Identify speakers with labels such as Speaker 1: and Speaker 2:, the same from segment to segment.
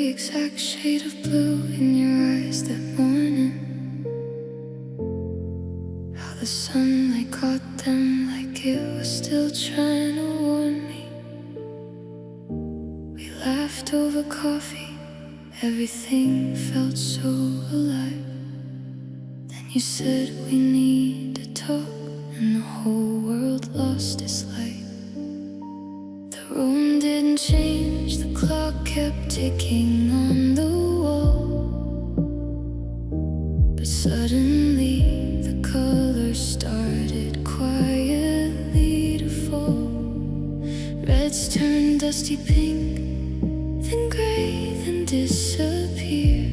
Speaker 1: the exact shade of blue in your eyes that morning. How the sunlight caught them like it was still trying to warn me. We laughed over coffee, everything felt so alive. Then you said we need to talk, and the whole world lost its light. The room didn't change, the clock kept ticking on the wall. But suddenly the colors started quietly to fall. Reds turned dusty pink, then gray, then disappeared.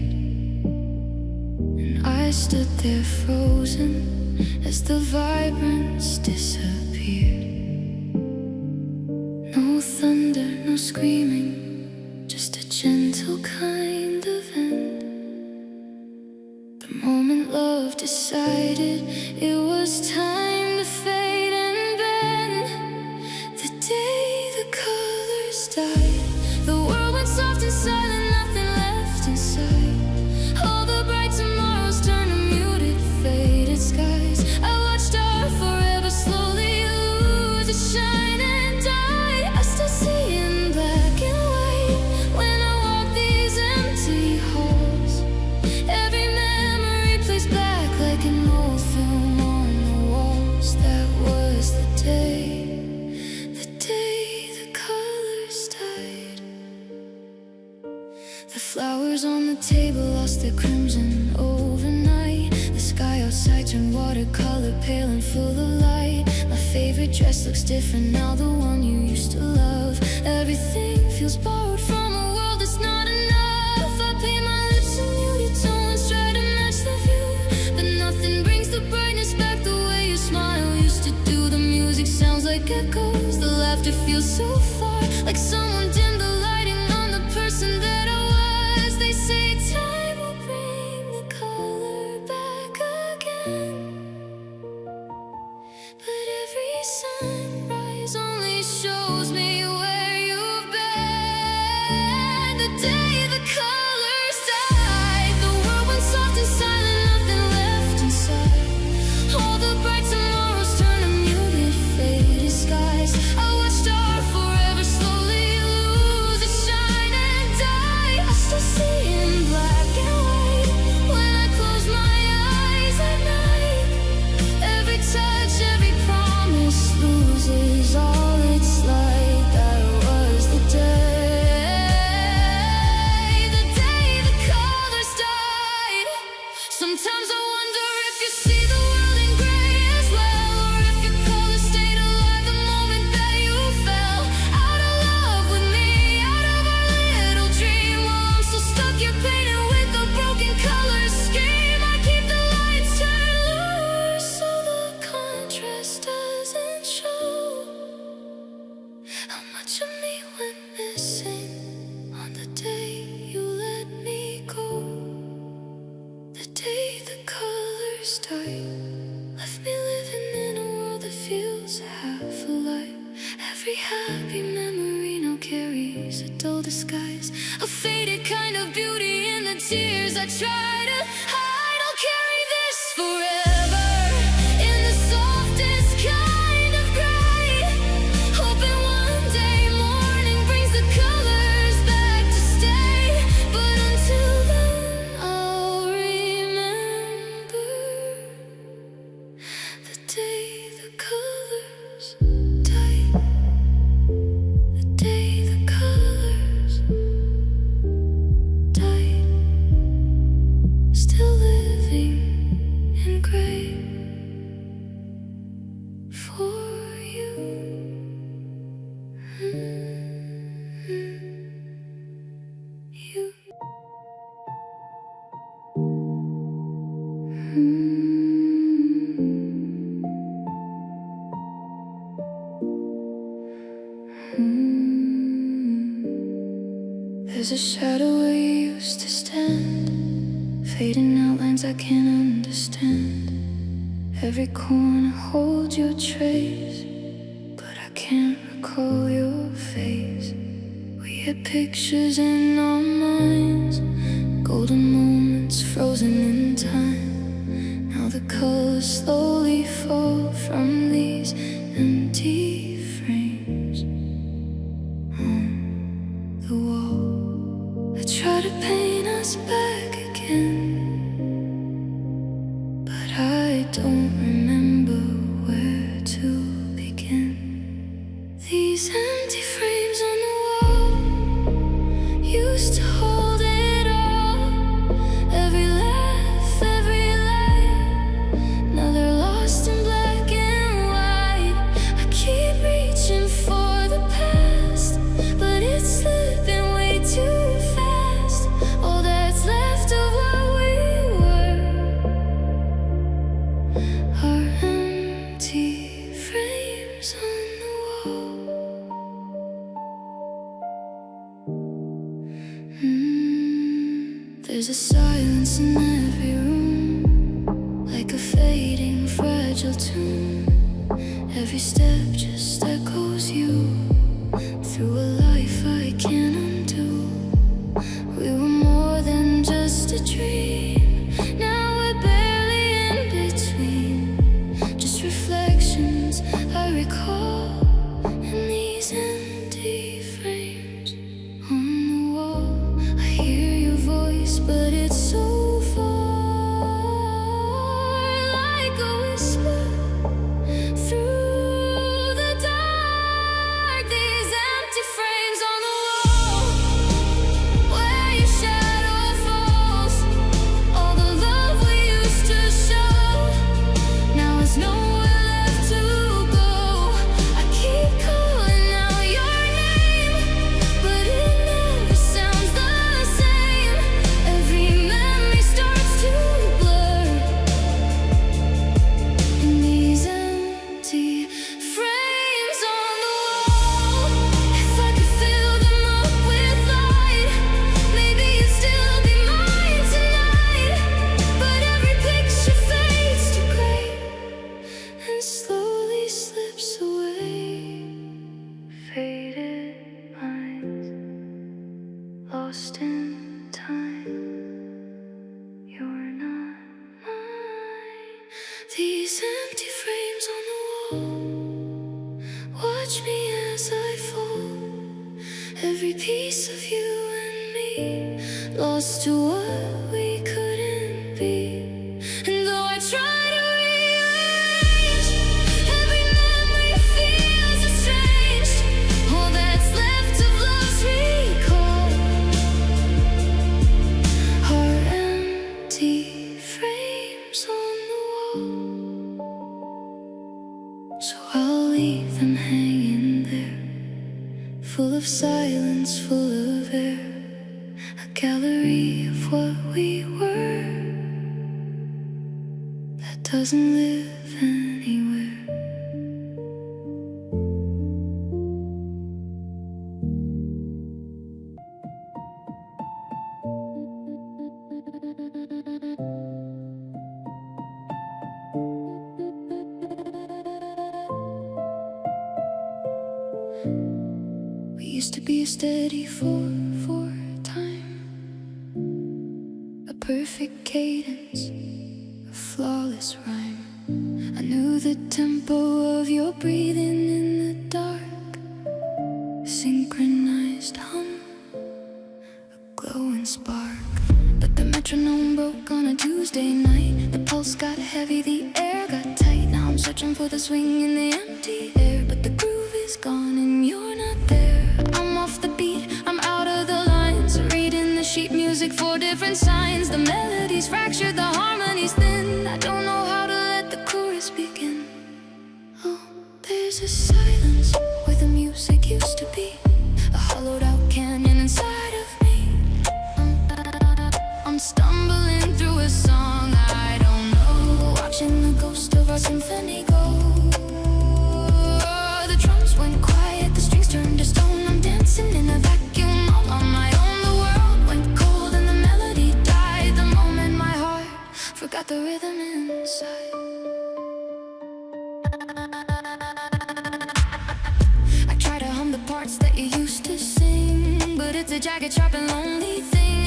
Speaker 1: And I stood there frozen as the vibrance disappeared. No thunder, no screaming, just a gentle kind of end. The moment love decided it was time to fade and bend. The day the colors died, the world went soft and silent, nothing left inside. All the bright tomorrows turned to muted, faded skies. I watched our forever slowly lose its shine and die. I still see in black and white when I walk these empty halls. Every memory plays back like an old film on the walls. That was the day the colors died. The flowers on the table lost their crimson overnight. The sky outside turned watercolor, pale and full of light. My favorite dress looks different now, the one you used to love. Everything feels borrowed from a world that's not enough. I paint my lips in beauty tones, try to match the view, but nothing brings the brightness back the way your smile used to do. The music sounds like echoes, the laughter feels so far, like someone dimmed the lighting on the person that I was. They say time will bring the color back again, but every sunrise only shows me where you've been. The day the colors died, the world went soft and silent, nothing left inside. All the bright tomorrows turned to muted, faded skies. I watched our forever slowly lose its shine and die. I still see in black and white when I close my eyes at night. Every touch, every promise loses all its light. That was the day the colors died. Sometimes I wonder if you see the world in gray as well, or if your colors stayed alive the moment that you fell out of love with me, out of our little dream. While I'm still stuck here painting with a broken color scheme, I keep the lights turned lower so the contrast doesn't show how much of me went missing on the day you let me go. The day the colors died left me living in a world that feels half alive. Every happy memory now carries a dull disguise, a faded kind of beauty in the tears I try to hide. I'll carry this forever in the softest kind of gray, hoping one day morning brings the colors back to stay. But until then I'll remember the day the colors died. The day the colors died. Still living in gray for you. You. There's a shadow where you used to stand, fading outlines I can't understand. Every corner holds your trace, but I can't recall your face. We had pictures in our minds. lines, golden moments frozen in time. Now the colors slowly fall from these empty frames on the wall. I try to paint us back again, but I don't remember where to begin. These empty frames on the wall used to hold it all. Every laugh, every lie. Now they're lost in black and white. I keep reaching for the past, but it's slipping way too fast. All that's left of what we were are empty frames on the wall. There's a silence in every room, like a fading, fragile tune. Every step just echoes you through a life I can't undo. We were more than just a dream. Now we're barely in between, just reflections I recall in these empty frames on the wall. I hear your voice, but it's so far, like a whisper through the dark. These empty frames on the wall, where your shadow falls. All the love we used to show, now there's nowhere left to go. I keep calling out your name, but it never sounds the same. Every memory starts to blur in these empty frames on the wall. If I could fill them up with light, maybe you'd still be mine tonight. But every picture fades to gray and slowly slips away. Faded lines, lost in time. You're not mine. These empty frames on the wall, watch me as I fall. Every piece of you and me, lost to what we couldn't be. And though I try to rearrange, every memory feels estranged. All that's left of love's recall are empty frames on the wall. So I'll leave them hanging there, full of silence, full of air, a gallery of what we were that doesn't live anywhere. We used to be a steady 4/4 time, a perfect cadence, a flawless rhyme. I knew the tempo of your breathing in the dark, synchronized hum, a glowing spark. But the metronome broke on a Tuesday night. The pulse got heavy, the air got tight. Now I'm searching for the swing in the empty air, but the groove is gone and you're not there. I'm off the beat, I'm out of the lines, reading the sheet music for different signs. The melody's fractured, the harmony's thin. I don't know how to let the chorus begin. Oh, there's a silence where the music used to be, a hollowed out canyon inside of me. I'm stumbling through a song I don't know, watching the ghost of our symphony go. The drums went quiet, the strings turned to stone. I'm dancing in a vacuum all on my own. The world went cold and the melody died the moment my heart forgot the rhythm inside. I try to hum the parts that you used to sing, but it's a jagged, sharp and lonely thing.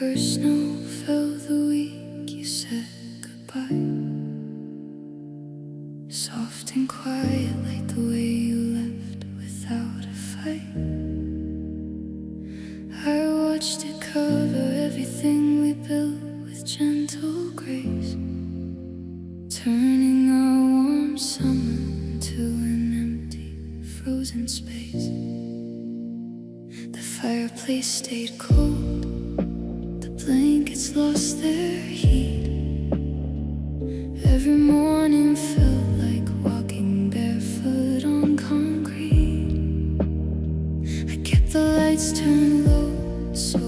Speaker 1: first snow fell the week you said goodbye. Soft and quiet like the way you left without a fight. I watched it cover everything we built with gentle grace, turning our warm summer into an empty, frozen space. The fireplace stayed cold, the blankets lost their heat. Every morning felt like walking barefoot on concrete. I kept the lights turned low so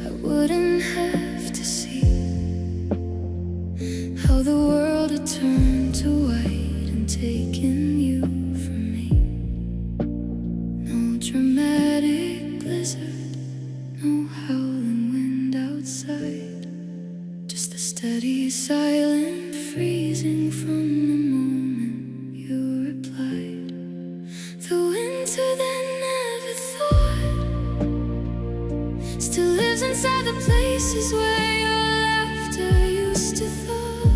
Speaker 1: I wouldn't have to see how the world had turned to white and taken you from me. No dramatic blizzard, no howling wind outside, just the steady silent freezing from the moment you replied. The winter that never thawed still lives inside the places where your laughter used to thaw.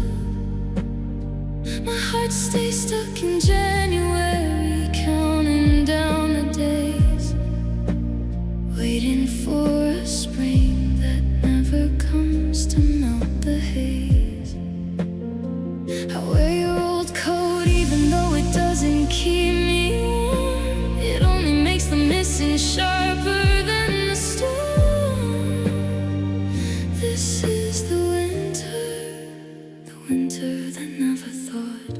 Speaker 1: My heart stays stuck in January, counting down the days, waiting for a spring that never comes to melt the haze. I wear your old coat even though it doesn't keep me warm. It only makes the missing sharper than the storm. This is the winter that never thawed.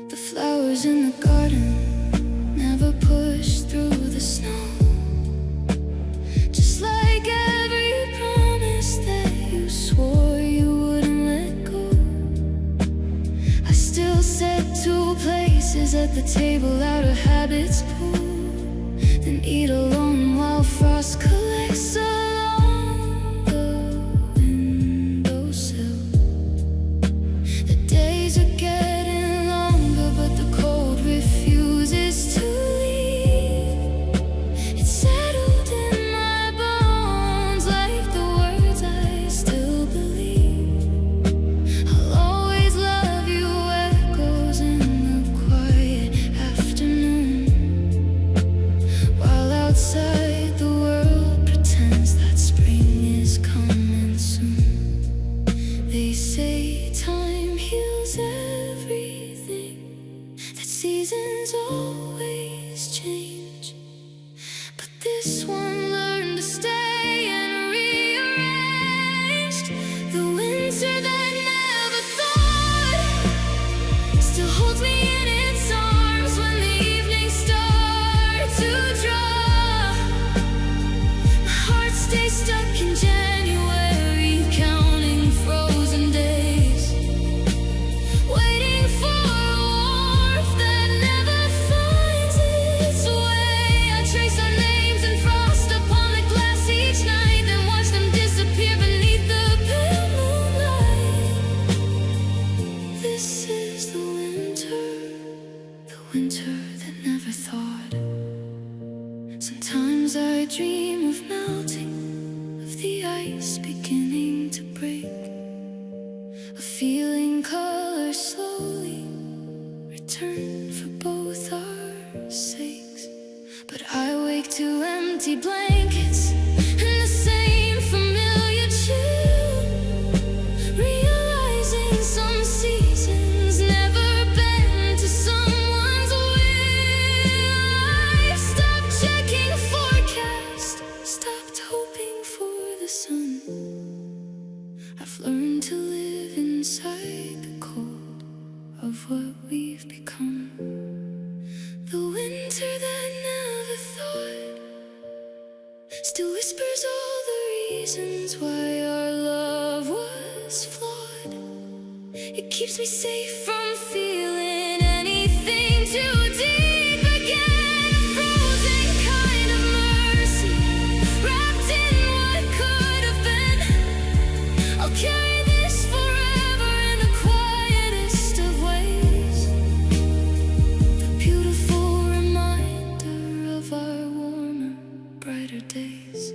Speaker 1: The flowers in the garden never pushed through the snow, just like every promise that you swore you wouldn't let go. I still set two places at the table out of habit's pool, then eat alone while frost collects along the windowsill. The days are getting longer, but the cold refuses to leave. It's settled in my bones like the words I still believe. I'll always love you, echoes in the quiet afternoon, while outside the world pretends that spring is coming soon. They say time heals everything, that seasons always change, but this one learned to stay and rearranged. The winter that never thawed still holds me in its arms when the evenings start to draw. My heart stays stuck in January, counting frozen days, waiting for a warmth that never finds its way. I trace our names in frost upon the glass each night, then watch them disappear beneath the pale moonlight. This is the winter that never thawed. Sometimes I dream of melting, of the ice beginning to break, of feeling color slowly return for both our sakes. But I wake to empty blankets and the same familiar chill, realizing some seasons never bend to someone's will. I've stopped checking forecast, stopped hoping for the sun. I've learned to live inside the cold of what we've become. The winter that never thawed still whispers all the reasons why our love was flawed. It keeps me safe from feeling anything too deep again. A frozen kind of mercy, wrapped in what could have been. I'll carry this forever in the quietest of ways, the beautiful reminder of our warmer, brighter days.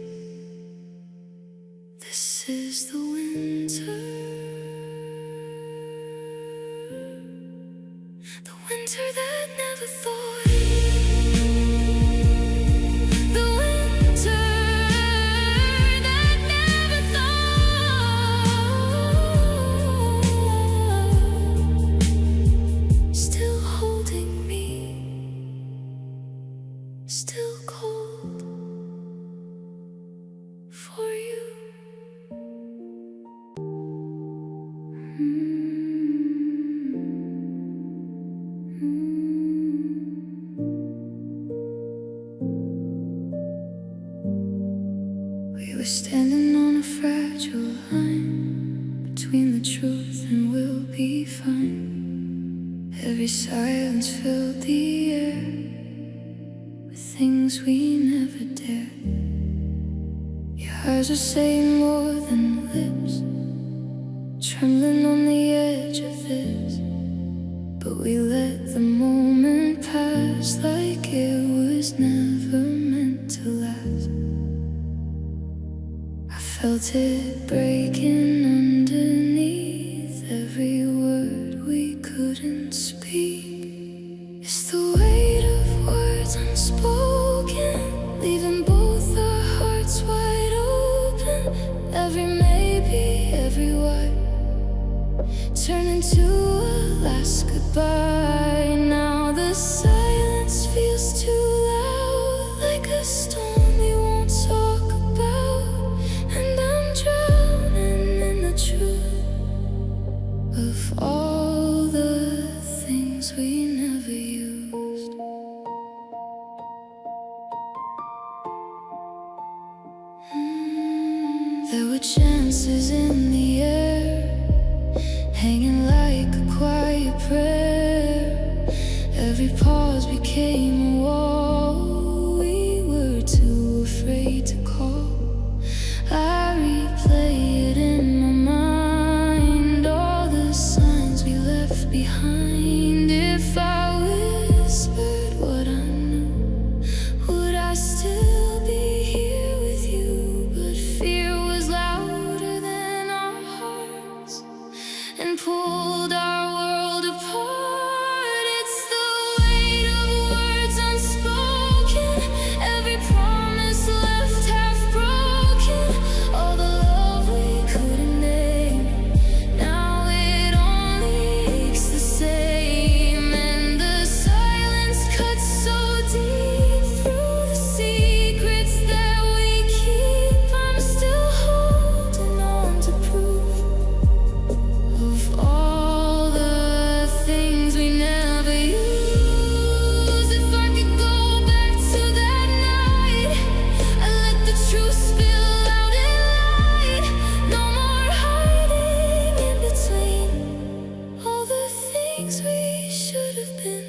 Speaker 1: We were standing on a fragile line between the truth and we'll be fine. Every silence filled the air with things we never dared. Your eyes were saying more than lips, trembling on the edge of this. But we let the moment pass like it was never meant to last. I felt it breaking underneath every word we couldn't speak. It's the weight of words unspoken, leaving both our hearts wide open. Every maybe, every why turn into a last goodbye. Now the silence feels too loud, like a storm we won't talk about. And I'm drowning in the truth of all the things we never used. There were chances in the air, hanging like a quiet prayer. Every pause became a wall we were too afraid to call. I replay it in my mind, all the signs we left behind. If I whispered what I knew, would I still be here with you? But fear was louder than our hearts and pulled our world apart. It's the weight of words unspoken, every promise left half broken. All the love we couldn't name, now it only aches the same. And the silence cuts so deep through the secrets that we keep. I'm still holding on to proof of all the things we never use. If I could go back to that night, I'd let the truth spill out in light. No more hiding in between all the things we should have been.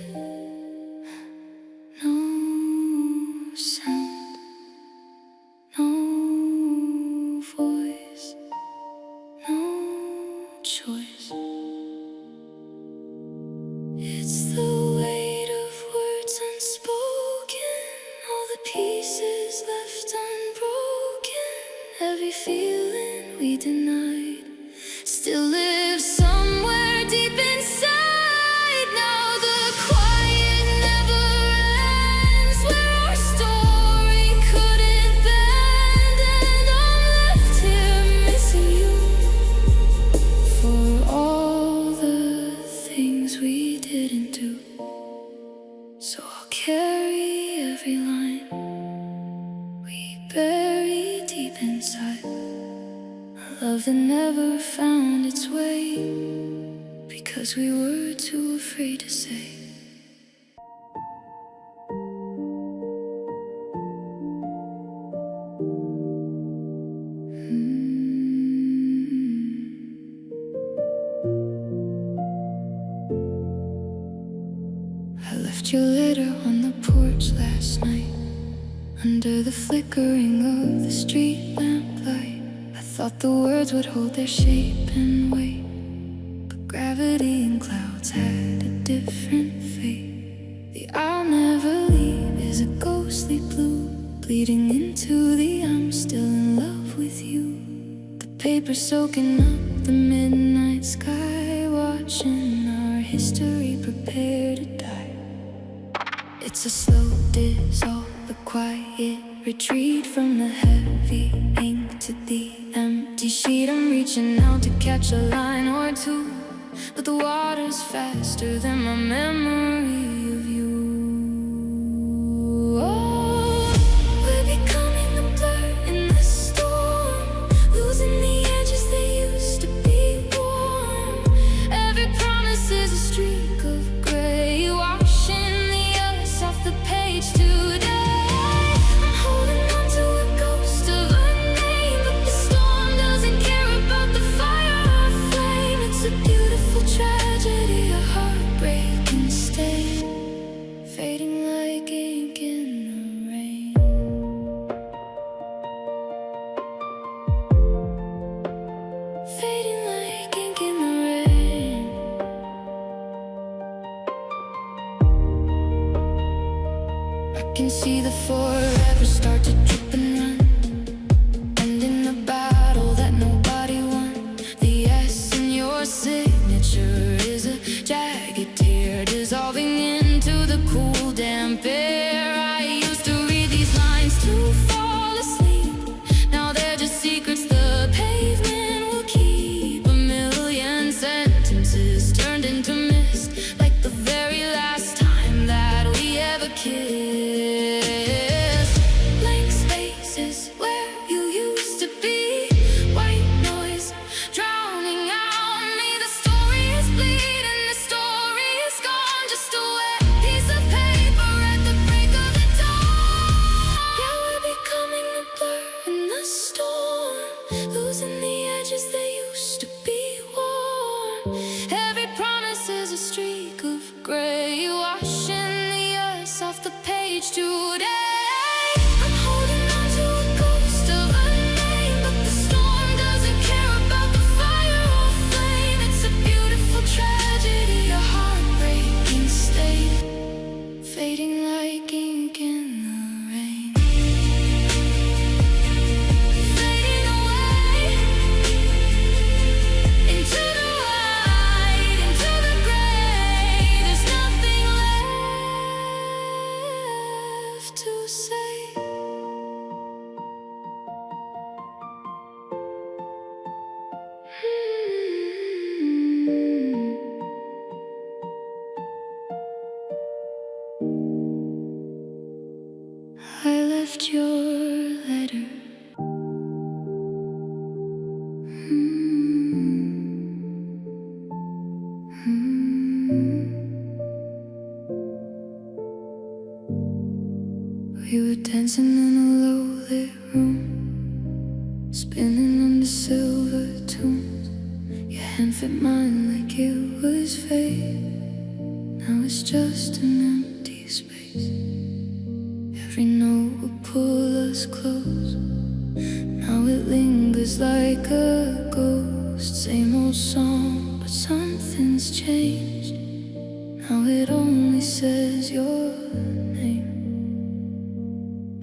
Speaker 1: No sound, no voice, no choice. It's the weight of words unspoken, all the pieces left unbroken. Every feeling we denied still lives somewhere deep inside. Now the quiet never ends, where our story couldn't bend. And I'm left here missing you for all the things we didn't do. So I'll carry every line we bury deep inside, a love that never found its way because we were too afraid to say. I left your letter on the porch last night, under the flickering of the street lamp light. I thought the words would hold their shape and weight, but gravity and clouds had a different fate. The I'll never leave is a ghostly blue, bleeding into the I'm still in love with you. The paper soaking up the midnight sky, watching our history prepare to die. It's a slow dissolve, a quiet retreat from the heavy ink to the empty sheet. I'm reaching out to catch a line or two, but the water's faster than my memory of you. Oh, we're becoming a blur in the storm, losing the edges that used to be warm. Every promise is a streak of gray, washing the ice off the page today. I'm holding on to a ghost of a name. see the forever start to drip and run. And in a battle that nobody won, the S in your signature is a jagged tear dissolving into the cool damp air. I used to read these lines to fall asleep. Now they're just secrets the pavement will keep. A million sentences turned into mist, like the very last time that we ever kissed. Blank spaces where you used to be, white noise drowning out me. The story is bleeding, the story is gone, just a wet piece of paper at the break of the dawn. Yeah, we're becoming a blur in the storm, losing the edges that used to be warm. Every promise is a streak of gray, washing the ice off the page today. I'm holding on to a ghost of a name, but the storm doesn't care about the fire or flame. It's a beautiful tragedy, a heartbreaking stain, fading like ink in the rain. Fading away into the white, into the gray. There's nothing left to say. I left your letter. We were dancing in a low-lit room, spinning under silver tunes. Your hand fit mine like it was fate. Now it's just an empty space. Every note would pull us close. Now it lingers like a ghost. Same old song, but something's changed. Now it only says your name.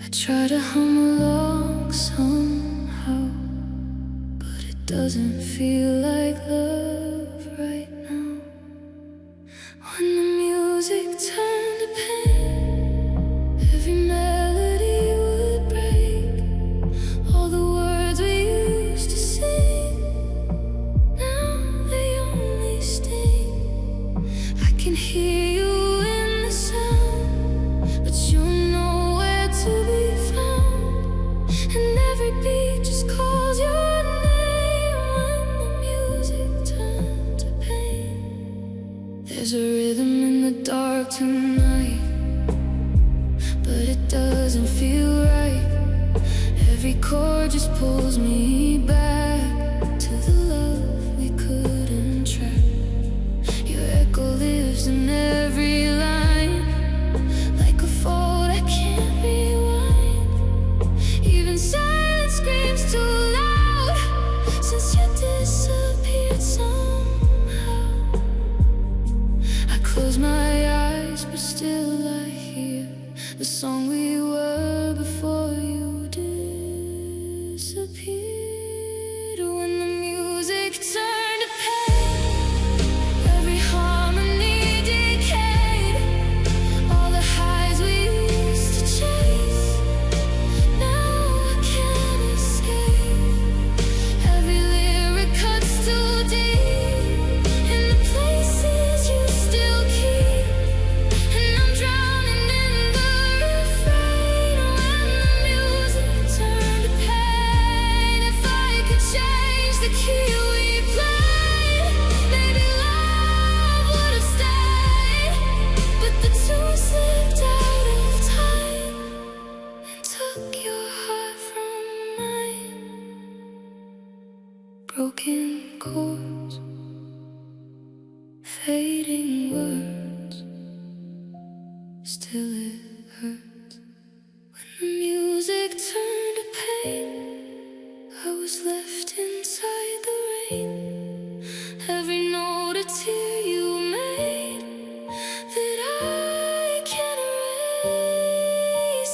Speaker 1: I try to hum along somehow, but it doesn't feel like love right now. When the music turned to pain, every melody would break. All the words we used to sing, now they only sting. I can hear you in the sound, but you're nowhere to be found. And every beat just calls your name. When the music turned to pain, there's a rhythm in the dark tonight, but it doesn't feel right. Every chord just pulls me back to the love we couldn't track. Your echo lives in every line, like a fault I can't rewind. Even silence screams too loud, since you disappeared somehow. I close my eyes, but still I hear the song we were before you disappeared. When the music turned to pain, every harmony decayed. All the highs we used to chase, now I can't escape. Every lyric cuts too deep in the places you still keep, and I'm drowning in the refrain. When the music turned to pain, if I could change the key we played, maybe love would have stayed. But the two slipped out of time and took your heart from mine. Broken chords, fading words, still it hurts. When the music turned to pain, I was left inside the rain. Every note a tear you made that I can't erase.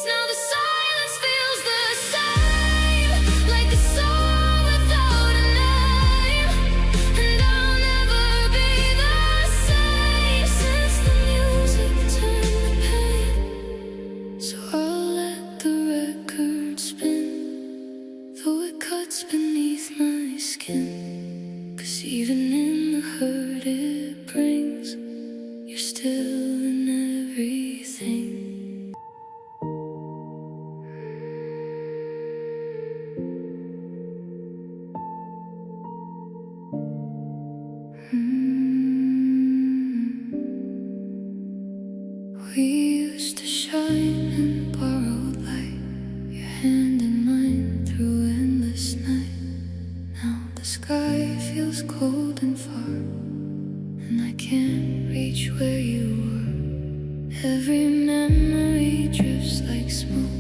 Speaker 1: feels cold and far, and I can't reach where you were. Every memory drifts like smoke,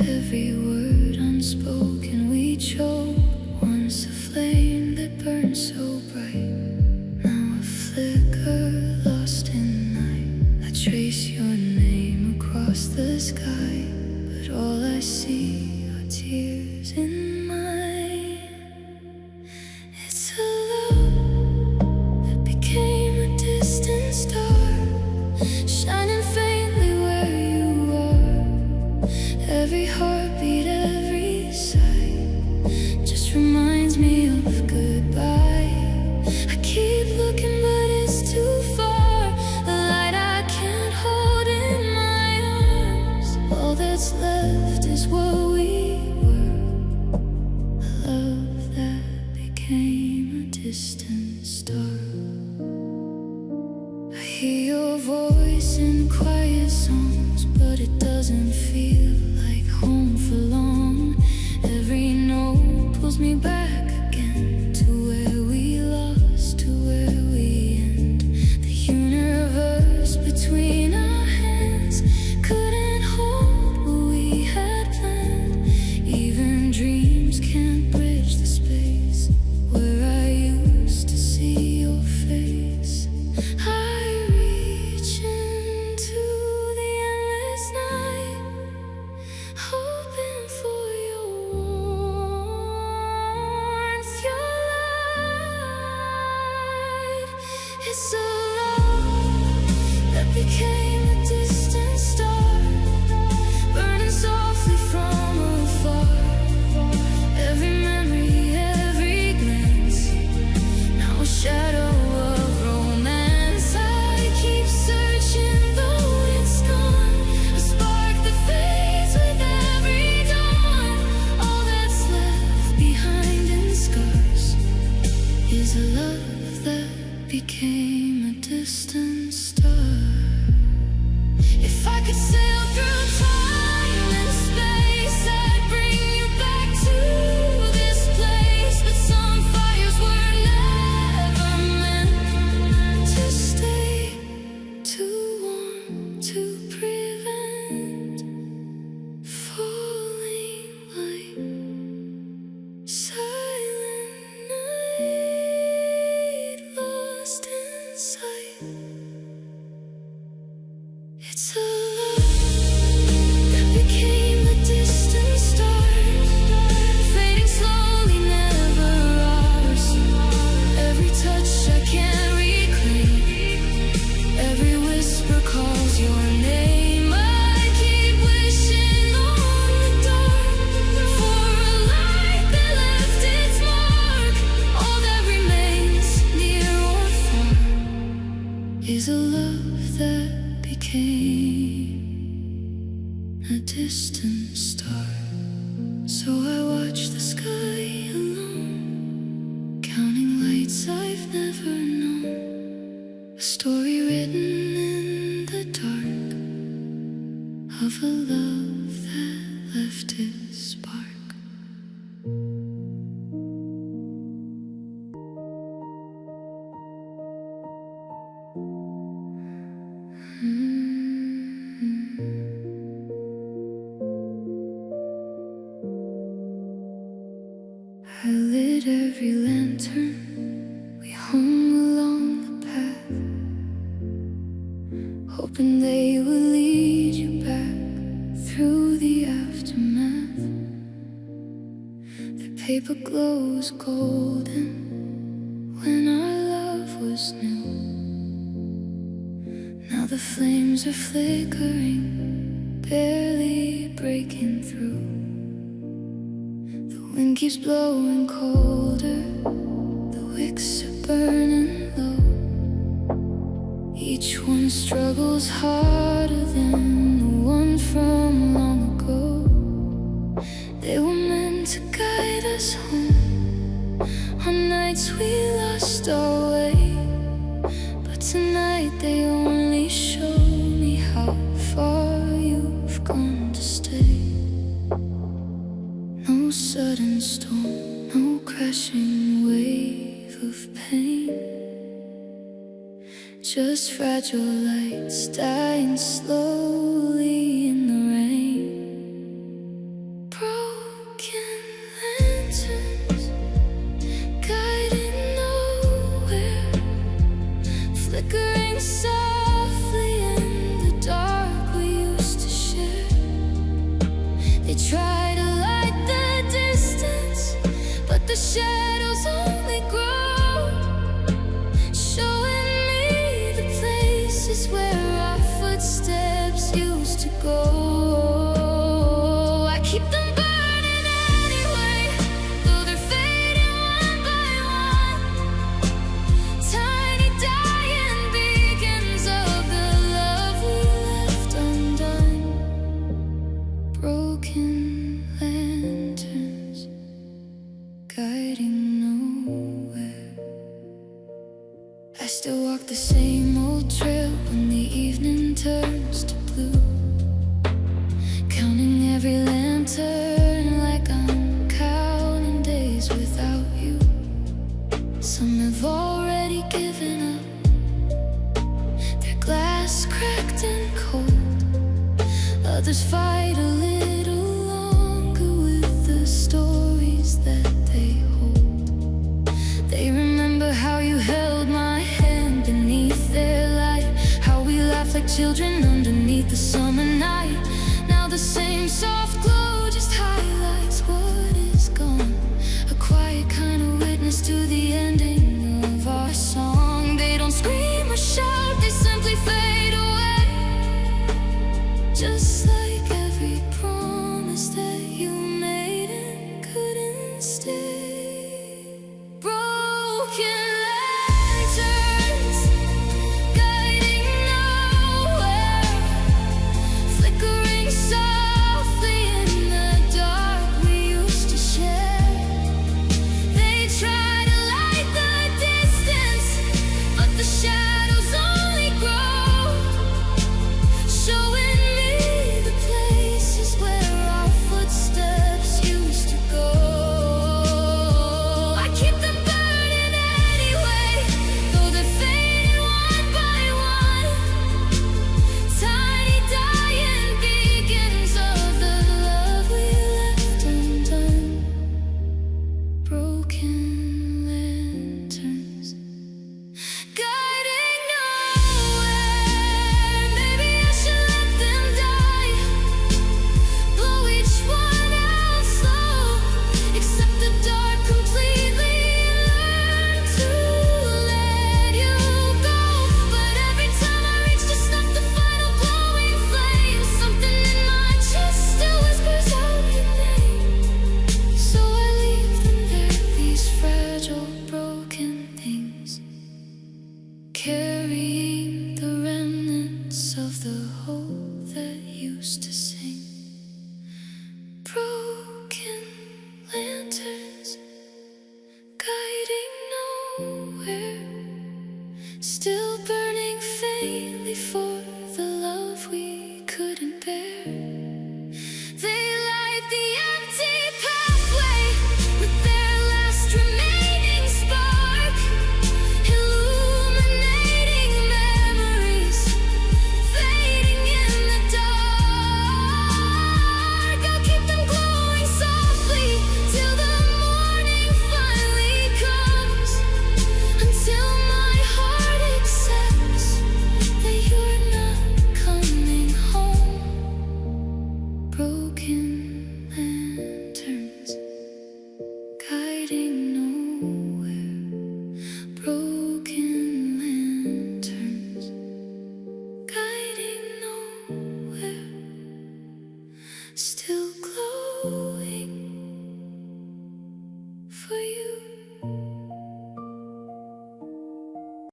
Speaker 1: every word unspoken we choke. Once a flame that burned so bright, now a flicker lost in night. I trace your name across the sky, but all I see are tears in mine. It's a love that became a distant star, shining faintly where you are. Every heartbeat, every sigh just reminds me of goodbye. I keep looking but it's too far, a light I can't hold in my arms. All that's left is what we were, a love that became a distant star. I hear your voice in quiet songs, but it doesn't feel like home for long. Every note pulls me back again to where we lost, to where we end. The universe between our hands couldn't hold what we had planned. Even dreams can't bridge the space where I used to see your face. I reach into the endless night, hoping for your warmth, your light. It's a love that became a distant star, burning softly from afar. Every memory, every glance, now a shadow of romance. I keep searching though it's gone, a spark that fades with every dawn. All that's left behind in scars is a love that became a distant star. If I could sail through time and space, I'd bring you back to this place. But some fires were never meant to stay, too warm to prevent falling like silent night lost in sight. It's a love that became a distant star, fading slowly, never ours. Every touch I can't reclaim, every whisper calls your name. I keep wishing on the dark for a light that left its mark. All that remains, near or far, is a love that became a distant star. So I watch the sky alone, counting lights I've never known. A story written in the dark of a love that left its spark. I lit every lantern we hung along the path, hoping they would lead you back through the aftermath. The paper glows golden when our love was new. Now the flames are flickering, barely breaking through. The wind keeps blowing colder, the wicks are burning low. Each one struggles harder than the one from long ago. They were meant to guide us home on nights we lost our way, but tonight they only show me how far you've gone to stay. No sudden storm, no crashing wave of pain. Just fragile lights dying slowly in the rain. Broken lanterns guiding nowhere, flickering softly in the dark we used to share. They try to light the distance, but the shadows only grow, showing me the places where our footsteps used to go. I keep them burning anyway, though they're fading one by one. Tiny dying beacons of the love we left undone. Broken lanterns guiding nowhere. I still walk the same old trail when the evening turns to blue, counting every lantern like I'm counting days without you. Some have already given up, their glass cracked and cold. Others fight a little longer with the stories that they hold. They remember how you held my hand beneath their light, how we laughed like children underneath the summer night. Now the same soft